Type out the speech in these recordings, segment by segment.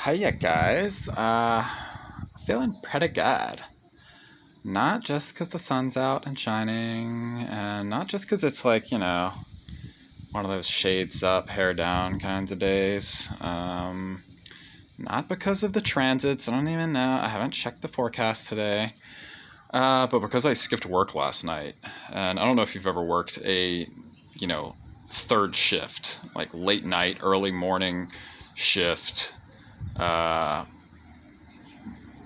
Hiya, guys. Feeling pretty good. Not just because the sun's out and shining, and not just because it's like, one of those shades up, hair down kinds of days. Not because of the transits. I don't even know. I haven't checked the forecast today. But because I skipped work last night, and I don't know if you've ever worked a, you know, third shift, like late night, early morning shift. Uh,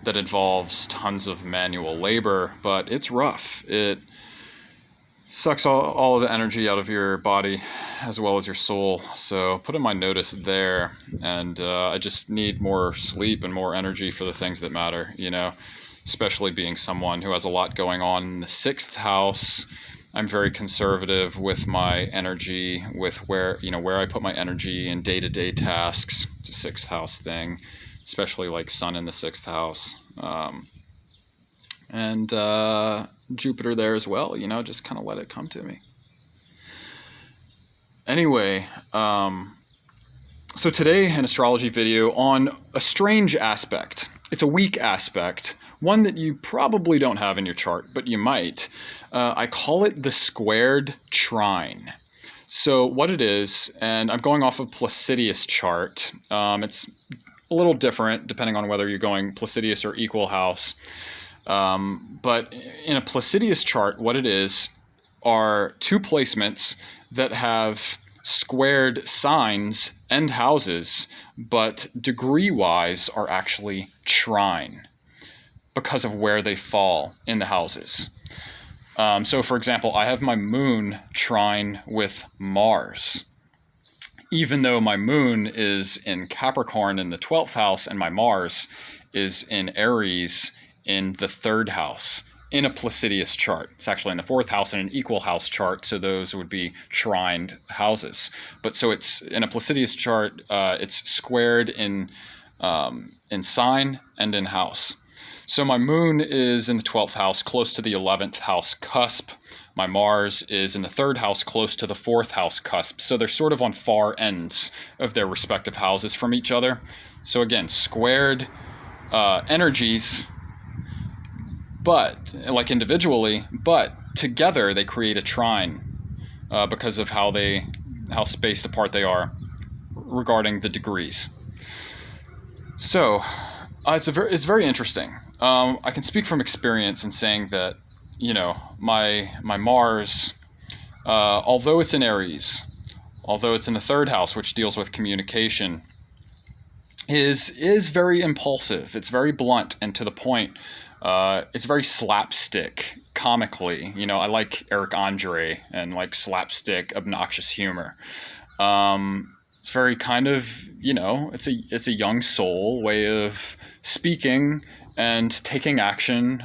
that involves tons of manual labor, but it's rough. It sucks all of the energy out of your body as well as your soul. So put in my notice there, and I just need more sleep and more energy for the things that matter, especially being someone who has a lot going on in the sixth house. I'm very conservative with my energy, with where I put my energy in day-to-day tasks. It's a sixth house thing, especially like sun in the sixth house. And Jupiter there as well, just kind of let it come to me. Anyway, so today an astrology video on a strange aspect. It's a weak aspect, one that you probably don't have in your chart, but you might. I call it the squared trine. So what it is, and I'm going off of Placidius chart. It's a little different depending on whether you're going Placidius or equal house. But in a Placidius chart, what it is are two placements that have squared signs and houses, but degree-wise are actually trine because of where they fall in the houses. So, for example, I have my moon trine with Mars. Even though my moon is in Capricorn in the 12th house and my Mars is in Aries in the 3rd house in a Placidius chart. It's actually in the 4th house in an equal house chart, so those would be trined houses. But so it's in a Placidius chart, it's squared in sign and in house. So my moon is in the 12th house, close to the 11th house cusp. My Mars is in the 3rd house, close to the 4th house cusp. So they're sort of on far ends of their respective houses from each other. So again, squared energies, but like individually, but together they create a trine because of how spaced apart they are regarding the degrees. So it's very interesting. I can speak from experience in saying that, my Mars, although it's in Aries, although it's in the 3rd house, which deals with communication, is very impulsive. It's very blunt and to the point. It's very slapstick, comically. I like Eric Andre and like slapstick, obnoxious humor. It's very kind of, it's a young soul way of speaking and taking action.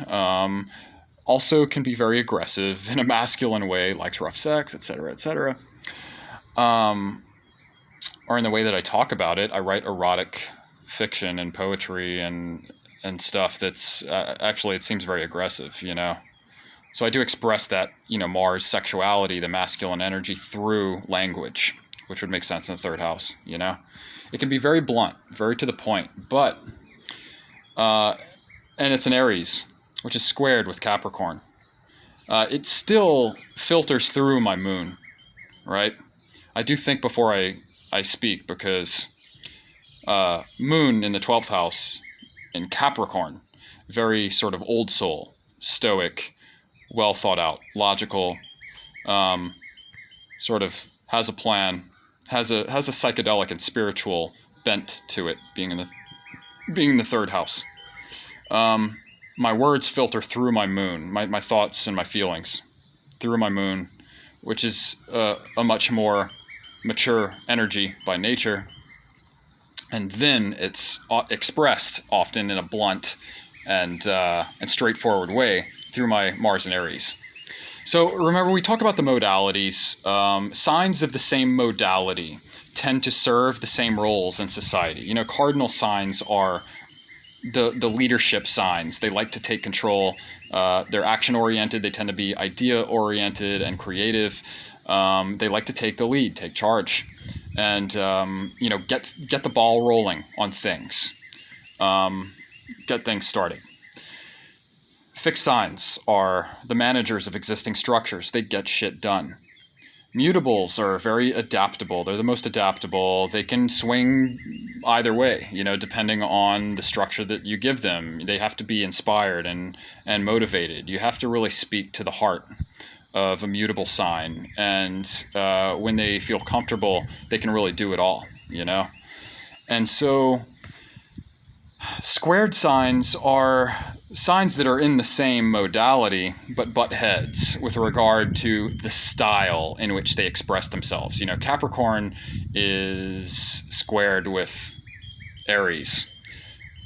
Also can be very aggressive in a masculine way, likes rough sex, etc., etc. Or in the way that I talk about it, I write erotic fiction and poetry and stuff that's actually, it seems very aggressive, So I do express that, Mars sexuality, the masculine energy through language, which would make sense in the 3rd house, It can be very blunt, very to the point, but, and it's an Aries, which is squared with Capricorn. It still filters through my moon, right? I do think before I speak because moon in the 12th house in Capricorn, very sort of old soul, stoic, well thought out, logical, sort of has a plan, has a psychedelic and spiritual bent to it, being in the 3rd house. My words filter through my moon, my thoughts and my feelings through my moon, which is a much more mature energy by nature. And then it's expressed often in a blunt and straightforward way through my Mars and Aries. So remember, we talk about the modalities. Signs of the same modality tend to serve the same roles in society. Cardinal signs are the leadership signs. They like to take control. They're action-oriented. They tend to be idea-oriented and creative. They like to take the lead, take charge, and get the ball rolling on things. get things started. Fixed signs are the managers of existing structures. They get shit done. Mutables are very adaptable. They're the most adaptable. They can swing either way, depending on the structure that you give them. They have to be inspired and motivated. You have to really speak to the heart of a mutable sign. And when they feel comfortable, they can really do it all. And so squared signs are signs that are in the same modality but butt heads with regard to the style in which they express themselves. Capricorn is squared with Aries.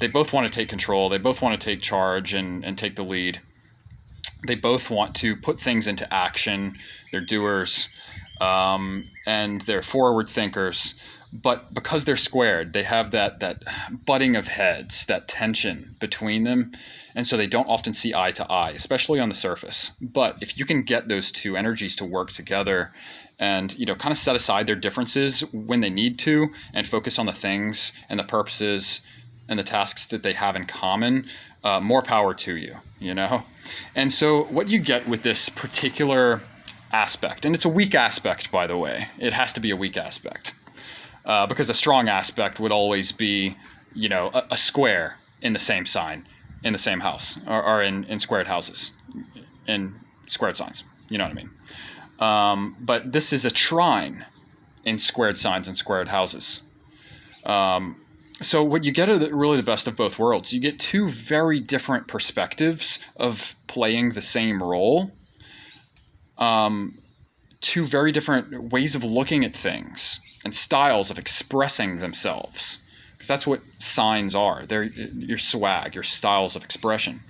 They both want to take control. They both want to take charge and take the lead. They both want to put things into action. They're doers, and they're forward thinkers. But because they're squared, they have that butting of heads, that tension between them. And so they don't often see eye to eye, especially on the surface. But if you can get those two energies to work together and, kind of set aside their differences when they need to and focus on the things and the purposes and the tasks that they have in common, more power to you. And so what you get with this particular aspect, and it's a weak aspect, by the way, it has to be a weak aspect. Because a strong aspect would always be, a square in the same sign, in the same house, or in squared houses, in squared signs. You know what I mean? But this is a trine in squared signs and squared houses. So what you get are really the best of both worlds. You get two very different perspectives of playing the same role. Two very different ways of looking at things and styles of expressing themselves, because that's what signs are. They're your swag, your styles of expression.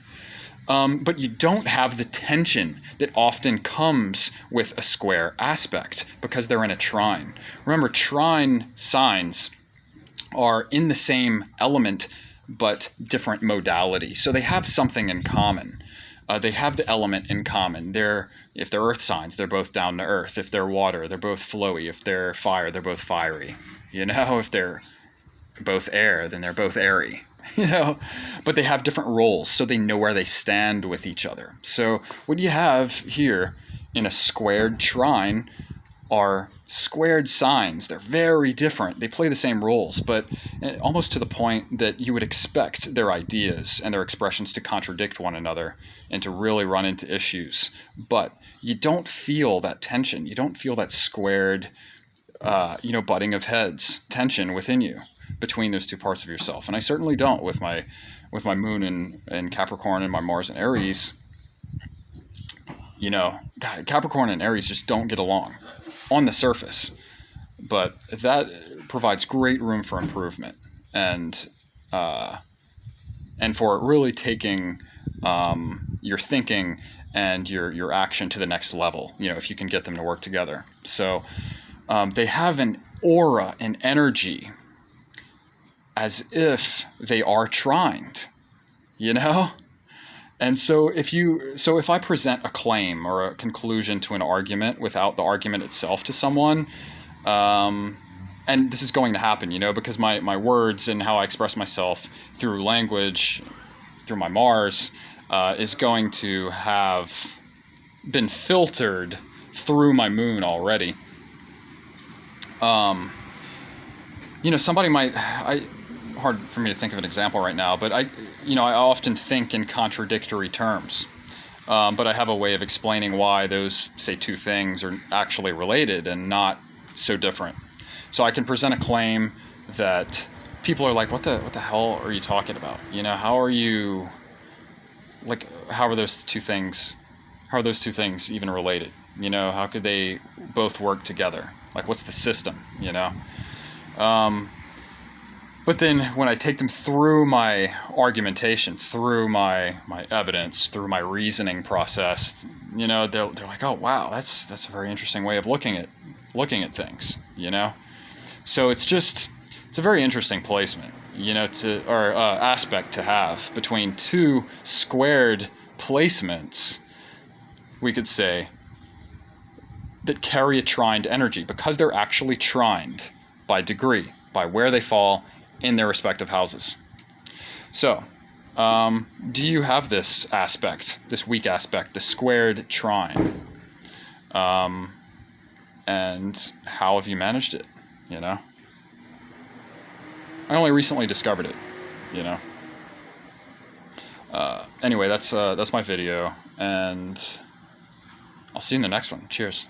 But you don't have the tension that often comes with a square aspect because they're in a trine. Remember, trine signs are in the same element but different modality, so they have something in common. They have the element in common. If they're earth signs, they're both down to earth. If they're water, they're both flowy. If they're fire, they're both fiery. If they're both air, then they're both airy. But they have different roles, so they know where they stand with each other. So what you have here in a squared trine are squared signs. They're very different. They play the same roles, but almost to the point that you would expect their ideas and their expressions to contradict one another and to really run into issues. But you don't feel that tension. You don't feel that squared, butting of heads tension within you between those two parts of yourself. And I certainly don't with my moon in Capricorn and my Mars in Aries. God, Capricorn and Aries just don't get along on the surface, but that provides great room for improvement and for really taking your thinking and your action to the next level, if you can get them to work together. So they have an aura and energy as if they are trined, And so if I present a claim or a conclusion to an argument without the argument itself to someone, and this is going to happen, because my words and how I express myself through language, through my Mars, is going to have been filtered through my moon already. Somebody might... hard for me to think of an example right now, but I often think in contradictory terms. But I have a way of explaining why those, say, two things are actually related and not so different. So I can present a claim that people are like, what the hell are you talking about? How are you, how are those two things even related? How could they both work together? What's the system, But then when I take them through my argumentation, through my evidence, through my reasoning process, they're like, oh wow, that's a very interesting way of looking at things, So it's a very interesting placement, or aspect to have between two squared placements, we could say, that carry a trined energy because they're actually trined by degree, by where they fall in their respective houses. So, do you have this aspect, this weak aspect, the squared trine? And how have you managed it, you know? I only recently discovered it, you know? Anyway, that's my video, and I'll see you in the next one. Cheers.